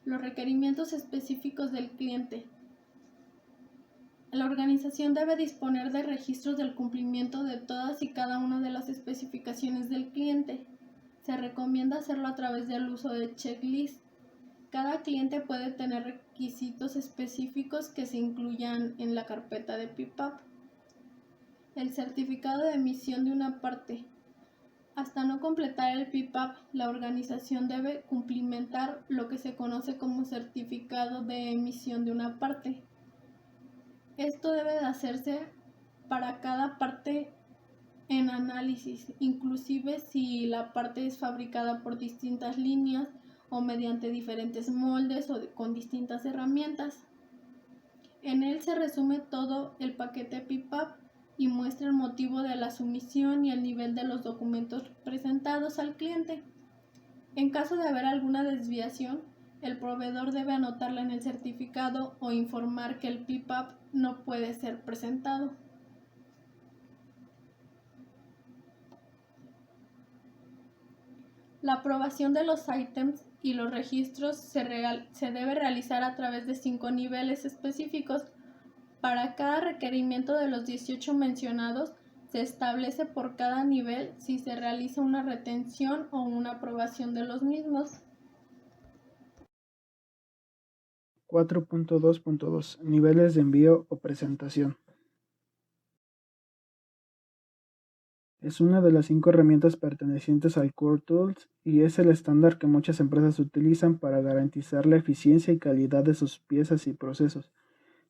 C: Los requerimientos específicos del cliente. La organización debe disponer de registros del cumplimiento de todas y cada una de las especificaciones del cliente. Se recomienda hacerlo a través del uso de checklist. Cada cliente puede tener requisitos específicos que se incluyan en la carpeta de PPAP. El certificado de emisión de una parte. Hasta no completar el PPAP, la organización debe cumplimentar lo que se conoce como certificado de emisión de una parte. Esto debe de hacerse para cada parte en análisis, inclusive si la parte es fabricada por distintas líneas o mediante diferentes moldes o con distintas herramientas. En él se resume todo el paquete PPAP y muestra el motivo de la sumisión y el nivel de los documentos presentados al cliente. En caso de haber alguna desviación, el proveedor debe anotarla en el certificado o informar que el PPAP no puede ser presentado. La aprobación de los ítems y los registros se debe realizar a través de 5 niveles específicos. Para cada requerimiento de los 18 mencionados, se establece por cada nivel si se realiza una retención o una aprobación de los mismos.
D: 4.2.2 Niveles de envío o presentación. Es una de las 5 herramientas pertenecientes al Core Tools y es el estándar que muchas empresas utilizan para garantizar la eficiencia y calidad de sus piezas y procesos.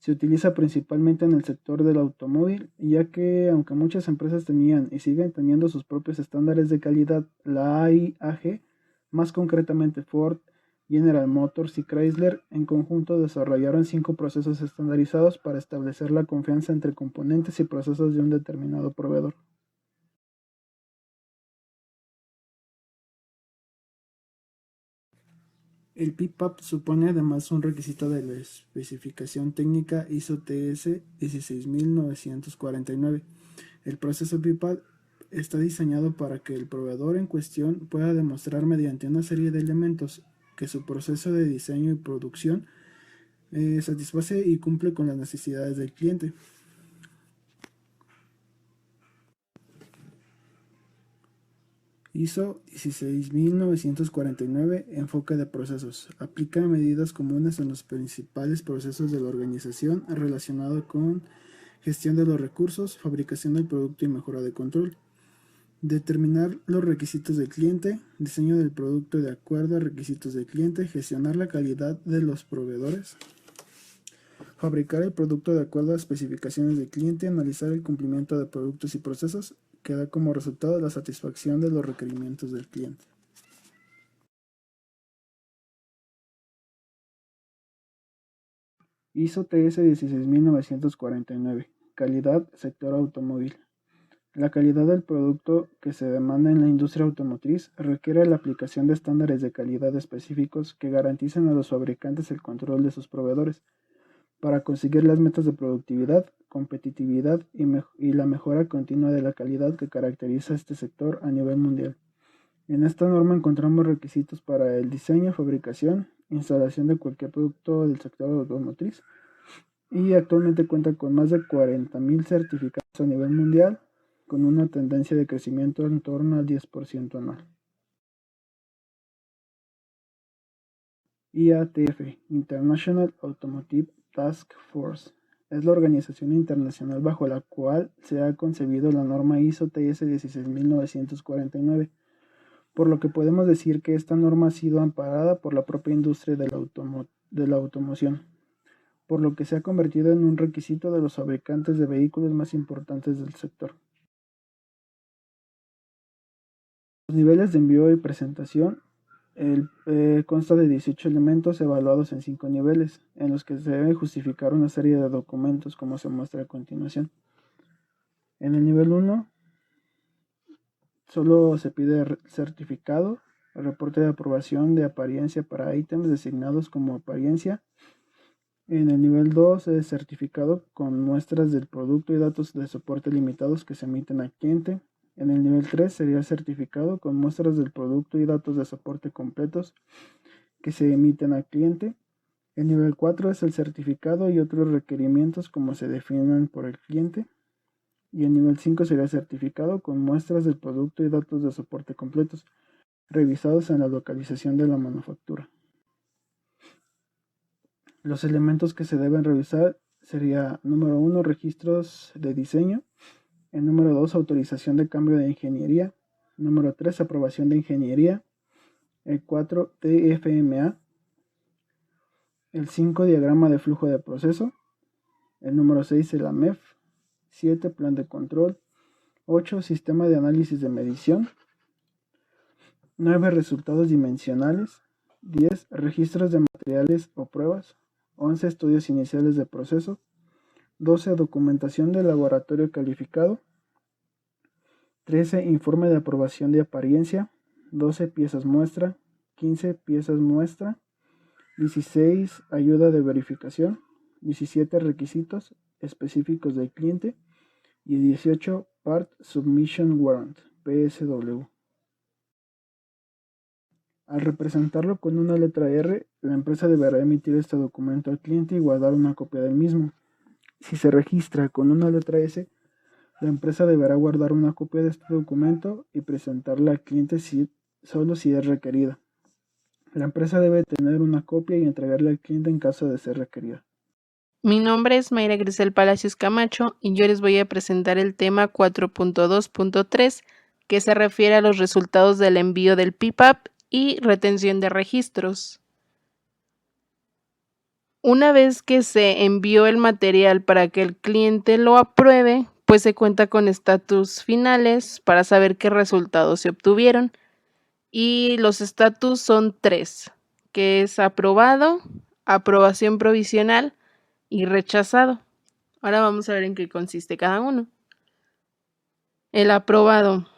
D: Se utiliza principalmente en el sector del automóvil, ya que aunque muchas empresas tenían y siguen teniendo sus propios estándares de calidad, la IAG, más concretamente Ford, General Motors y Chrysler, en conjunto desarrollaron 5 procesos estandarizados para establecer la confianza entre componentes y procesos de un determinado proveedor. El PPAP supone además un requisito de la especificación técnica ISO TS 16949. El proceso PPAP está diseñado para que el proveedor en cuestión pueda demostrar mediante una serie de elementos que su proceso de diseño y producción satisface y cumple con las necesidades del cliente. ISO 16949 Enfoque de procesos. Aplica medidas comunes en los principales procesos de la organización relacionados con gestión de los recursos, fabricación del producto y mejora de control. Determinar los requisitos del cliente, diseño del producto de acuerdo a requisitos del cliente, gestionar la calidad de los proveedores, fabricar el producto de acuerdo a especificaciones del cliente, analizar el cumplimiento de productos y procesos que da como resultado la satisfacción de los requerimientos del cliente. ISO TS 16949. Calidad, sector automóvil. La calidad del producto que se demanda en la industria automotriz requiere la aplicación de estándares de calidad específicos que garanticen a los fabricantes el control de sus proveedores para conseguir las metas de productividad, competitividad y la mejora continua de la calidad que caracteriza a este sector a nivel mundial. En esta norma encontramos requisitos para el diseño, fabricación, instalación de cualquier producto del sector automotriz y actualmente cuenta con más de 40.000 certificados a nivel mundial, con una tendencia de crecimiento en torno al 10% anual. IATF, International Automotive Task Force, es la organización internacional bajo la cual se ha concebido la norma ISO TS 16949, por lo que podemos decir que esta norma ha sido amparada por la propia industria de la automoción, por lo que se ha convertido en un requisito de los fabricantes de vehículos más importantes del sector. Los niveles de envío y presentación consta de 18 elementos evaluados en 5 niveles, en los que se debe justificar una serie de documentos como se muestra a continuación. En el nivel 1 solo se pide certificado, reporte de aprobación de apariencia para ítems designados como apariencia. En el nivel 2 es certificado con muestras del producto y datos de soporte limitados que se emiten al cliente. En el nivel 3 sería certificado con muestras del producto y datos de soporte completos que se emiten al cliente. El nivel 4 es el certificado y otros requerimientos como se definan por el cliente. Y el nivel 5 sería certificado con muestras del producto y datos de soporte completos, revisados en la localización de la manufactura. Los elementos que se deben revisar sería, número 1, registros de diseño. El número 2, autorización de cambio de ingeniería. Número 3, aprobación de ingeniería. El 4, TFMA. El 5, diagrama de flujo de proceso. El número 6, el AMEF. 7, plan de control. 8, sistema de análisis de medición. 9, resultados dimensionales. 10, registros de materiales o pruebas. 11, estudios iniciales de proceso. 12, documentación de laboratorio calificado. 13, informe de aprobación de apariencia. 12, piezas muestra. 15, piezas muestra. 16, ayuda de verificación. 17, requisitos específicos del cliente. Y 18, Part Submission Warrant, PSW. Al representarlo con una letra R, la empresa deberá emitir este documento al cliente y guardar una copia del mismo. Si se registra con una letra S, la empresa deberá guardar una copia de este documento y presentarla al cliente solo si es requerida. La empresa debe tener una copia y entregarla al cliente en caso de ser requerida.
B: Mi nombre es Mayra Grisel Palacios Camacho y yo les voy a presentar el tema 4.2.3 que se refiere a los resultados del envío del PPAP y retención de registros. Una vez que se envió el material para que el cliente lo apruebe, pues se cuenta con estatus finales para saber qué resultados se obtuvieron. Y los estatus son 3, que es aprobado, aprobación provisional y rechazado. Ahora vamos a ver en qué consiste cada uno. El aprobado.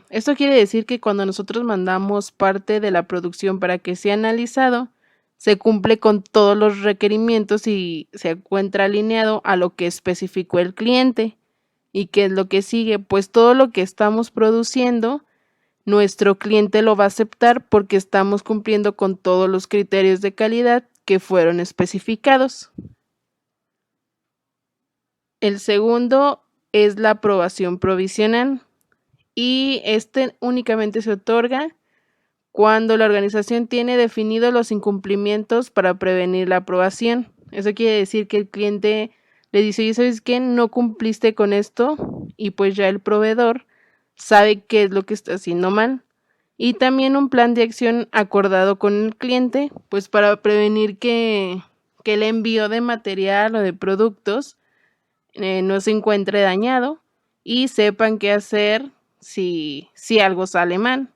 B: Esto quiere decir que cuando nosotros mandamos parte de la producción para que sea analizado, se cumple con todos los requerimientos y se encuentra alineado a lo que especificó el cliente. ¿Y qué es lo que sigue? Pues todo lo que estamos produciendo, nuestro cliente lo va a aceptar porque estamos cumpliendo con todos los criterios de calidad que fueron especificados. El segundo es la aprobación provisional y este únicamente se otorga cuando la organización tiene definidos los incumplimientos para prevenir la aprobación. Eso quiere decir que el cliente le dice, oye, ¿sabes qué? No cumpliste con esto, y pues ya el proveedor
E: sabe qué es lo que está haciendo mal. Y también un plan de acción acordado con el cliente, pues para prevenir que el envío de material o de productos no se encuentre dañado y sepan qué hacer si algo sale mal.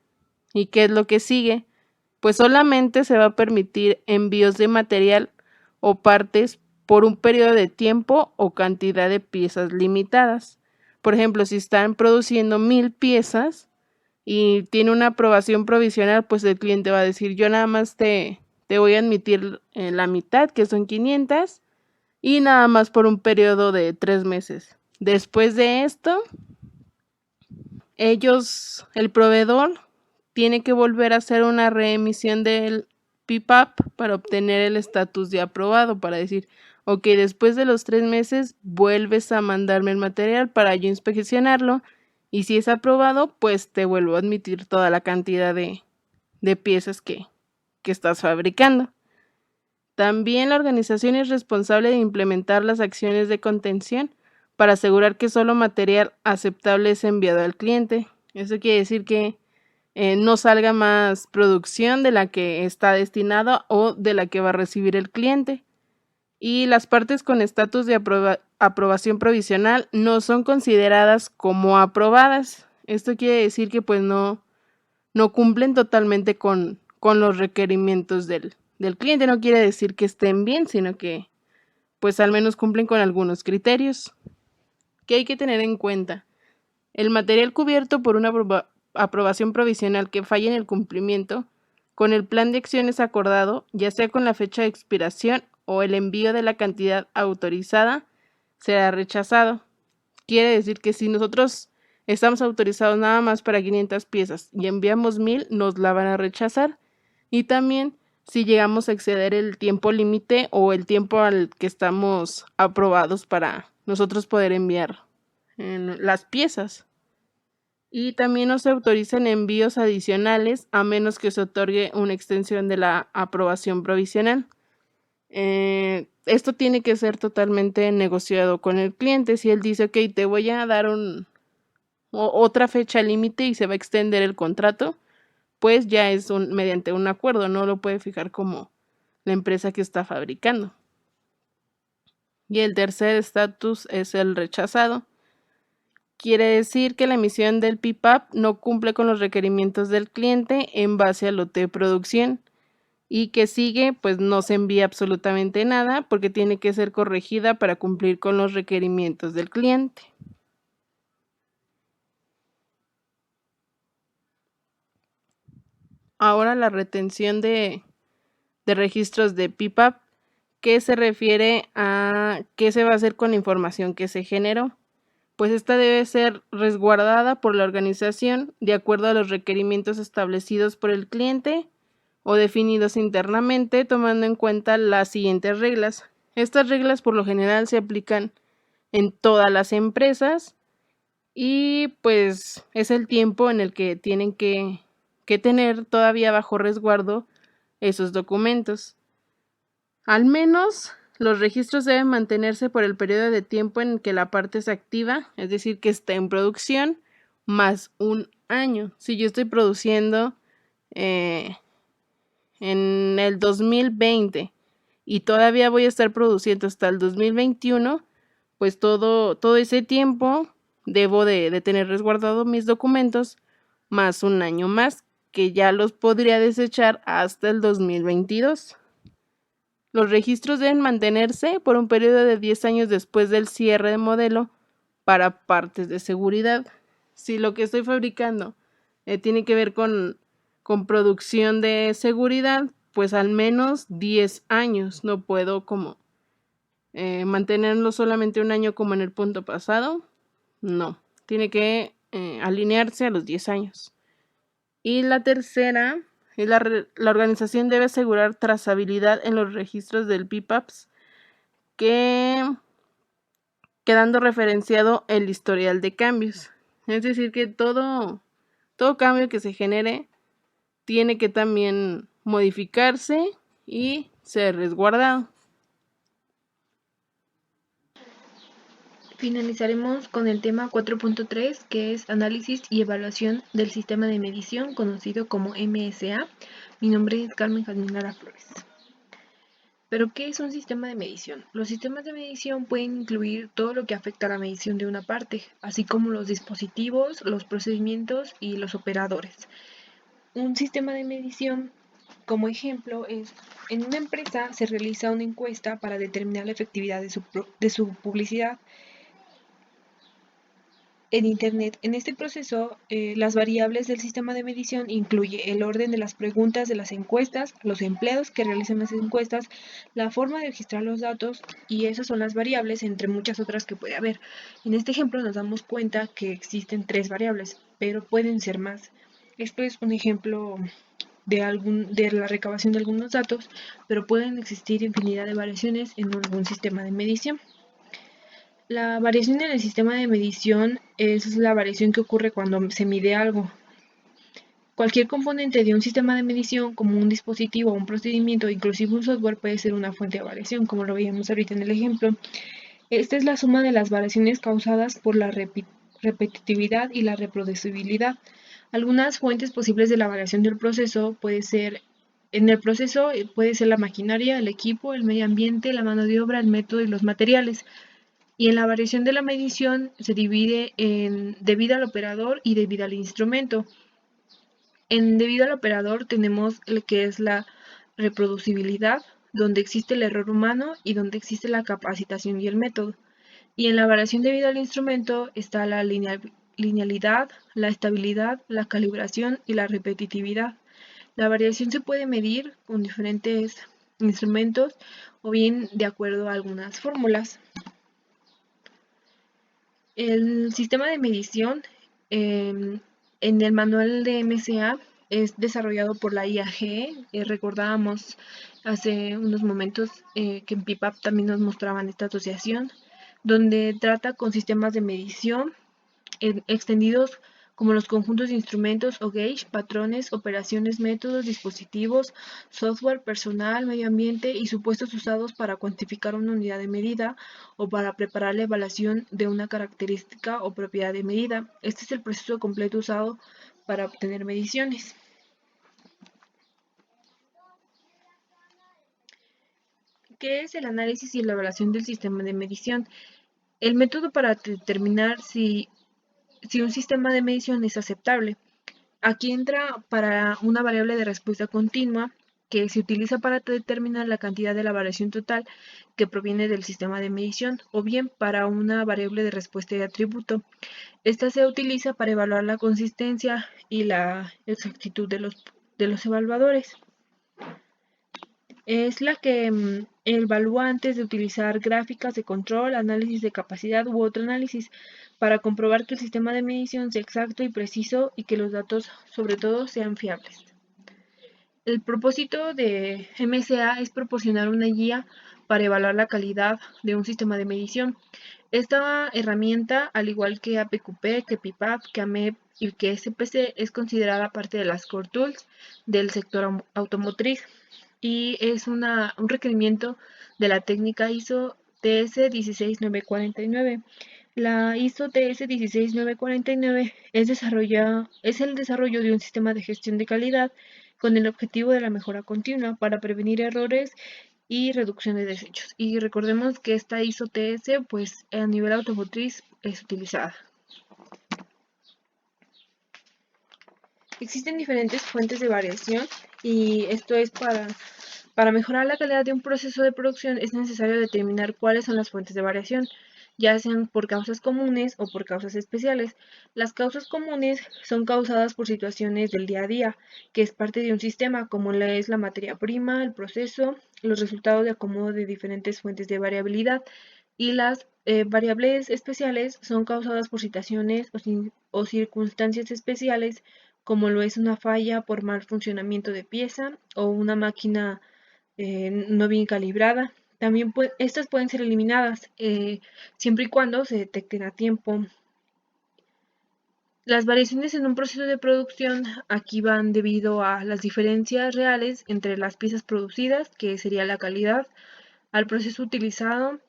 E: ¿Y qué es lo que sigue? Pues solamente se va a permitir envíos de material o partes por un periodo de tiempo o cantidad de piezas limitadas. Por ejemplo, si están produciendo 1000 piezas y tiene una aprobación provisional, pues el cliente va a decir, yo nada más te voy a admitir la mitad, que son 500, y nada más por un periodo de 3 meses. Después de esto, el proveedor, tiene que volver a hacer una reemisión del PPAP para obtener el estatus de aprobado, para decir, ok, después de los 3 meses vuelves a mandarme el material para yo inspeccionarlo y si es aprobado, pues te vuelvo a admitir toda la cantidad de piezas que estás fabricando. También la organización es responsable de implementar las acciones de contención para asegurar que solo material aceptable es enviado al cliente. Eso quiere decir que no salga más producción de la que está destinada o de la que va a recibir el cliente. Y las partes con estatus de aprobación provisional no son consideradas como aprobadas. Esto quiere decir que pues no cumplen totalmente con los requerimientos del cliente. No quiere decir que estén bien, sino que pues al menos cumplen con algunos criterios que hay que tener en cuenta. El material cubierto por una aprobación provisional que falle en el cumplimiento con el plan de acciones acordado, ya sea con la fecha de expiración o el envío de la cantidad autorizada, será rechazado. Quiere decir que si nosotros estamos autorizados nada más para 500 piezas y enviamos 1000, nos la van a rechazar. Y también si llegamos a exceder el tiempo límite o el tiempo al que estamos aprobados para nosotros poder enviar las piezas. Y también no se autorizan envíos adicionales a menos que se otorgue una extensión de la aprobación provisional. Esto tiene que ser totalmente negociado con el cliente. Si él dice, ok, te voy a dar otra fecha límite y se va a extender el contrato, pues ya es mediante un acuerdo, no lo puede fijar como la empresa que está fabricando. Y el tercer estatus es el rechazado. Quiere decir que la emisión del PPAP no cumple con los requerimientos del cliente en base al lote de producción y que sigue, pues no se envía absolutamente nada porque tiene que ser corregida para cumplir con los requerimientos del cliente. Ahora la retención de registros de PPAP, que se refiere a qué se va a hacer con la información que se generó. Pues esta debe ser resguardada por la organización de acuerdo a los requerimientos establecidos por el cliente o definidos internamente, tomando en cuenta las siguientes reglas. Estas reglas por lo general se aplican en todas las empresas y pues es el tiempo en el que tienen que tener todavía bajo resguardo esos documentos. Al menos los registros deben mantenerse por el periodo de tiempo en que la parte es activa, es decir, que está en producción, más un año. Si yo estoy produciendo en el 2020 y todavía voy a estar produciendo hasta el 2021, pues todo ese tiempo debo de tener resguardado mis documentos más un año más, que ya los podría desechar hasta el 2022. Los registros deben mantenerse por un periodo de 10 años después del cierre de modelo para partes de seguridad. Si lo que estoy fabricando tiene que ver con producción de seguridad, pues al menos 10 años. No puedo como mantenerlo solamente un año como en el punto pasado. No, tiene que alinearse a los 10 años. Y la tercera es la organización debe asegurar trazabilidad en los registros del PPAPs, quedando referenciado el historial de cambios. Es decir, que todo cambio que se genere tiene que también modificarse y ser resguardado.
B: Finalizaremos con el tema 4.3, que es análisis y evaluación del sistema de medición conocido como MSA. Mi nombre es Carmen Jazmín Lara Flores. ¿Pero qué es un sistema de medición? Los sistemas de medición pueden incluir todo lo que afecta a la medición de una parte, así como los dispositivos, los procedimientos y los operadores. Un sistema de medición, como ejemplo, es en una empresa se realiza una encuesta para determinar la efectividad de su publicidad en Internet. En este proceso, las variables del sistema de medición incluye el orden de las preguntas de las encuestas, los empleados que realizan las encuestas, la forma de registrar los datos, y esas son las variables entre muchas otras que puede haber. En este ejemplo nos damos cuenta que existen 3 variables, pero pueden ser más. Esto es un ejemplo de la recabación de algunos datos, pero pueden existir infinidad de variaciones en algún sistema de medición. La variación en el sistema de medición es la variación que ocurre cuando se mide algo. Cualquier componente de un sistema de medición, como un dispositivo, un procedimiento, inclusive un software, puede ser una fuente de variación, como lo veíamos ahorita en el ejemplo. Esta es la suma de las variaciones causadas por la repetitividad y la reproducibilidad. Algunas fuentes posibles de la variación del proceso puede ser la maquinaria, el equipo, el medio ambiente, la mano de obra, el método y los materiales. Y en la variación de la medición se divide en debida al operador y debida al instrumento. En debido al operador tenemos el que es la reproducibilidad, donde existe el error humano y donde existe la capacitación y el método. Y en la variación debida al instrumento está la linealidad, la estabilidad, la calibración y la repetitividad. La variación se puede medir con diferentes instrumentos o bien de acuerdo a algunas fórmulas. El sistema de medición en el manual de MSA es desarrollado por la IAG. Recordábamos hace unos momentos que en PIPAP también nos mostraban esta asociación, donde trata con sistemas de medición extendidos como los conjuntos de instrumentos o gauge, patrones, operaciones, métodos, dispositivos, software, personal, medio ambiente y supuestos usados para cuantificar una unidad de medida o para preparar la evaluación de una característica o propiedad de medida. Este es el proceso completo usado para obtener mediciones. ¿Qué es el análisis y la evaluación del sistema de medición? El método para determinar si un sistema de medición es aceptable. Aquí entra para una variable de respuesta continua que se utiliza para determinar la cantidad de la variación total que proviene del sistema de medición, o bien para una variable de respuesta de atributo. Esta se utiliza para evaluar la consistencia y la exactitud de los evaluadores. Es la que evalúa antes de utilizar gráficas de control, análisis de capacidad u otro análisis para comprobar que el sistema de medición sea exacto y preciso y que los datos, sobre todo, sean fiables. El propósito de MSA es proporcionar una guía para evaluar la calidad de un sistema de medición. Esta herramienta, al igual que APQP, que PIPAP, que AMEP y que SPC, es considerada parte de las Core Tools del sector automotriz y es un requerimiento de la técnica ISO TS 16949. La ISO TS 16949 es el desarrollo de un sistema de gestión de calidad con el objetivo de la mejora continua para prevenir errores y reducción de desechos. Y recordemos que esta ISO TS, pues a nivel automotriz, es utilizada. Existen diferentes fuentes de variación y esto es para mejorar la calidad de un proceso de producción es necesario determinar cuáles son las fuentes de variación, ya sean por causas comunes o por causas especiales. Las causas comunes son causadas por situaciones del día a día, que es parte de un sistema, como es la materia prima, el proceso, los resultados de acomodo de diferentes fuentes de variabilidad. Y las variables especiales son causadas por situaciones o circunstancias especiales, como lo es una falla por mal funcionamiento de pieza o una máquina no bien calibrada. También estas pueden ser eliminadas siempre y cuando se detecten a tiempo. Las variaciones en un proceso de producción aquí van debido a las diferencias reales entre las piezas producidas, que sería la calidad, al proceso utilizado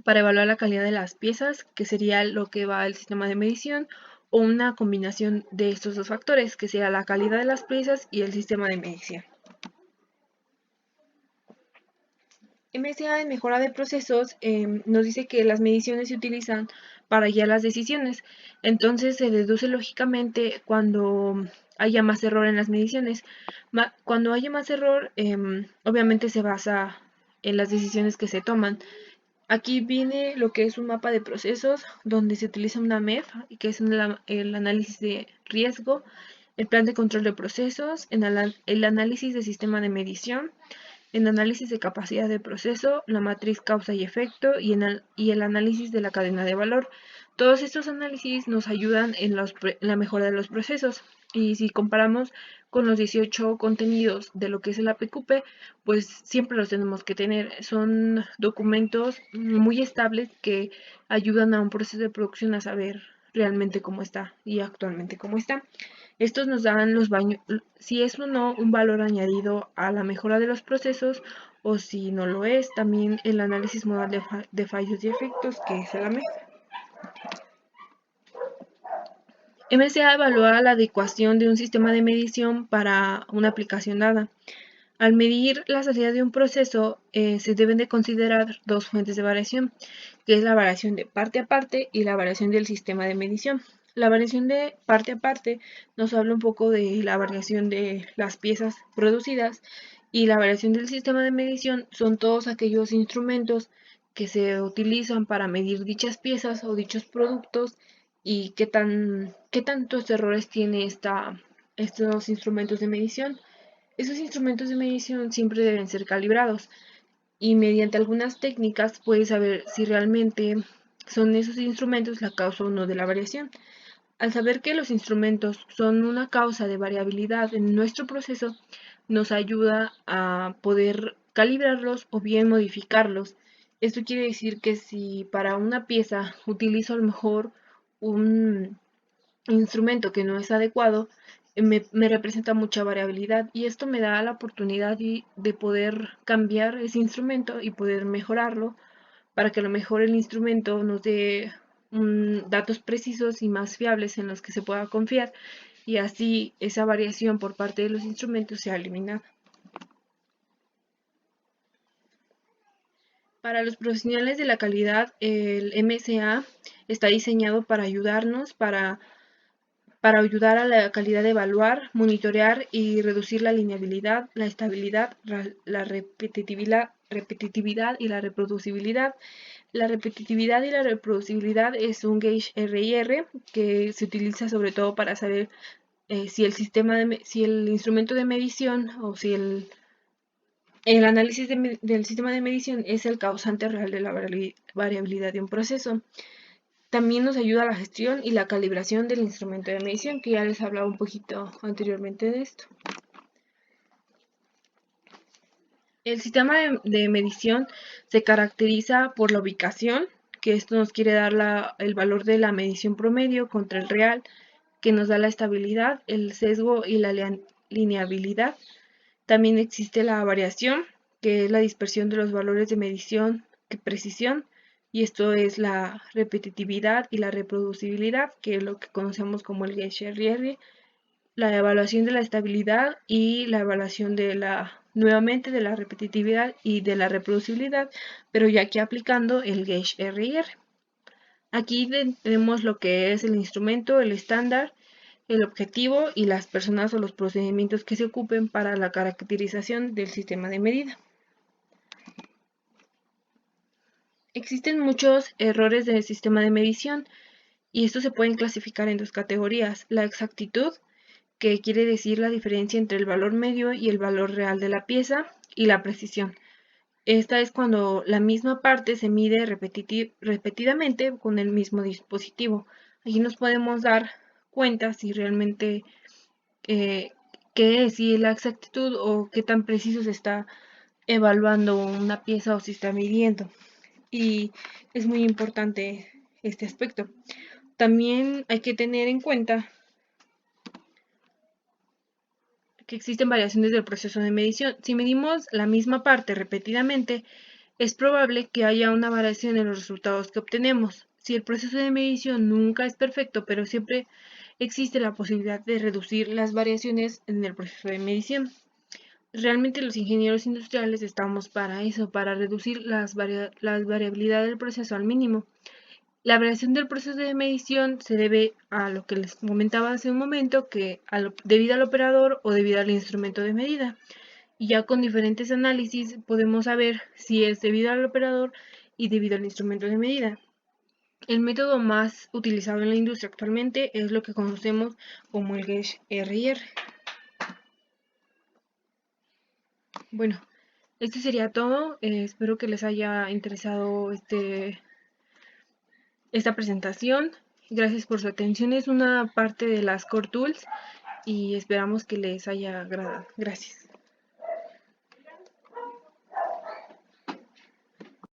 B: para evaluar la calidad de las piezas, que sería lo que va al sistema de medición, o una combinación de estos dos factores, que sería la calidad de las piezas y el sistema de medición. MSA en mejora de procesos nos dice que las mediciones se utilizan para guiar las decisiones. Entonces se deduce lógicamente cuando haya más error en las mediciones. Cuando haya más error, obviamente se basa en las decisiones que se toman. Aquí viene lo que es un mapa de procesos donde se utiliza una MEF, que es el análisis de riesgo, el plan de control de procesos, el análisis de sistema de medición, el análisis de capacidad de proceso, la matriz causa y efecto y el análisis de la cadena de valor. Todos estos análisis nos ayudan en la mejora de los procesos. Y si comparamos con los 18 contenidos de lo que es el APQP, pues siempre los tenemos que tener. Son documentos muy estables que ayudan a un proceso de producción a saber realmente cómo está y actualmente cómo está. Estos nos dan si es o no un valor añadido a la mejora de los procesos o si no lo es, también el análisis modal de fallos y efectos, que es el AMEF. MSA evalúa la adecuación de un sistema de medición para una aplicación dada. Al medir la salida de un proceso, se deben de considerar dos fuentes de variación, que es la variación de parte a parte y la variación del sistema de medición. La variación de parte a parte nos habla un poco de la variación de las piezas producidas y la variación del sistema de medición son todos aquellos instrumentos que se utilizan para medir dichas piezas o dichos productos y qué tantos errores tiene estos instrumentos de medición. Esos instrumentos de medición siempre deben ser calibrados y mediante algunas técnicas puedes saber si realmente son esos instrumentos la causa o no de la variación. Al saber que los instrumentos son una causa de variabilidad en nuestro proceso, nos ayuda a poder calibrarlos o bien modificarlos. Esto quiere decir que si para una pieza utilizo a lo mejor un instrumento que no es adecuado, me representa mucha variabilidad y esto me da la oportunidad de poder cambiar ese instrumento y poder mejorarlo para que a lo mejor el instrumento nos dé datos precisos y más fiables en los que se pueda confiar y así esa variación por parte de los instrumentos sea eliminada. Para los profesionales de la calidad, el MSA está diseñado para ayudarnos, para ayudar a la calidad de evaluar, monitorear y reducir la linealidad, la estabilidad, la repetitividad y la reproducibilidad. La repetitividad y la reproducibilidad es un gauge RIR que se utiliza sobre todo para saber si el instrumento de medición o si el análisis del sistema de medición es el causante real de la variabilidad de un proceso. También nos ayuda a la gestión y la calibración del instrumento de medición, que ya les hablaba un poquito anteriormente de esto. El sistema de medición se caracteriza por la ubicación, que esto nos quiere dar el valor de la medición promedio contra el real, que nos da la estabilidad, el sesgo y la lineabilidad. También existe la variación, que es la dispersión de los valores de medición, precisión, y esto es la repetitividad y la reproducibilidad, que es lo que conocemos como el gauge RR, la evaluación de la estabilidad y la evaluación nuevamente de la repetitividad y de la reproducibilidad, pero ya aquí aplicando el gauge RR. Aquí tenemos lo que es el instrumento, el estándar, el objetivo y las personas o los procedimientos que se ocupen para la caracterización del sistema de medida. Existen muchos errores del sistema de medición y estos se pueden clasificar en dos categorías: la exactitud, que quiere decir la diferencia entre el valor medio y el valor real de la pieza, y la precisión. Esta es cuando la misma parte se mide repetidamente con el mismo dispositivo. Aquí nos podemos dar cuenta si realmente qué es, si la exactitud o qué tan preciso se está evaluando una pieza o si está midiendo. Y es muy importante este aspecto. También hay que tener en cuenta que existen variaciones del proceso de medición. Si medimos la misma parte repetidamente, es probable que haya una variación en los resultados que obtenemos. Si el proceso de medición nunca es perfecto, pero siempre existe la posibilidad de reducir las variaciones en el proceso de medición. Realmente los ingenieros industriales estamos para eso, para reducir las variabilidad del proceso al mínimo. La variación del proceso de medición se debe a lo que les comentaba hace un momento, que debido al operador o debido al instrumento de medida. Y ya con diferentes análisis podemos saber si es debido al operador y debido al instrumento de medida. El método más utilizado en la industria actualmente es lo que conocemos como el gauge RR. Bueno, esto sería todo. Espero que les haya interesado esta presentación. Gracias por su atención. Es una parte de las Core Tools y esperamos que les haya agradado. Gracias.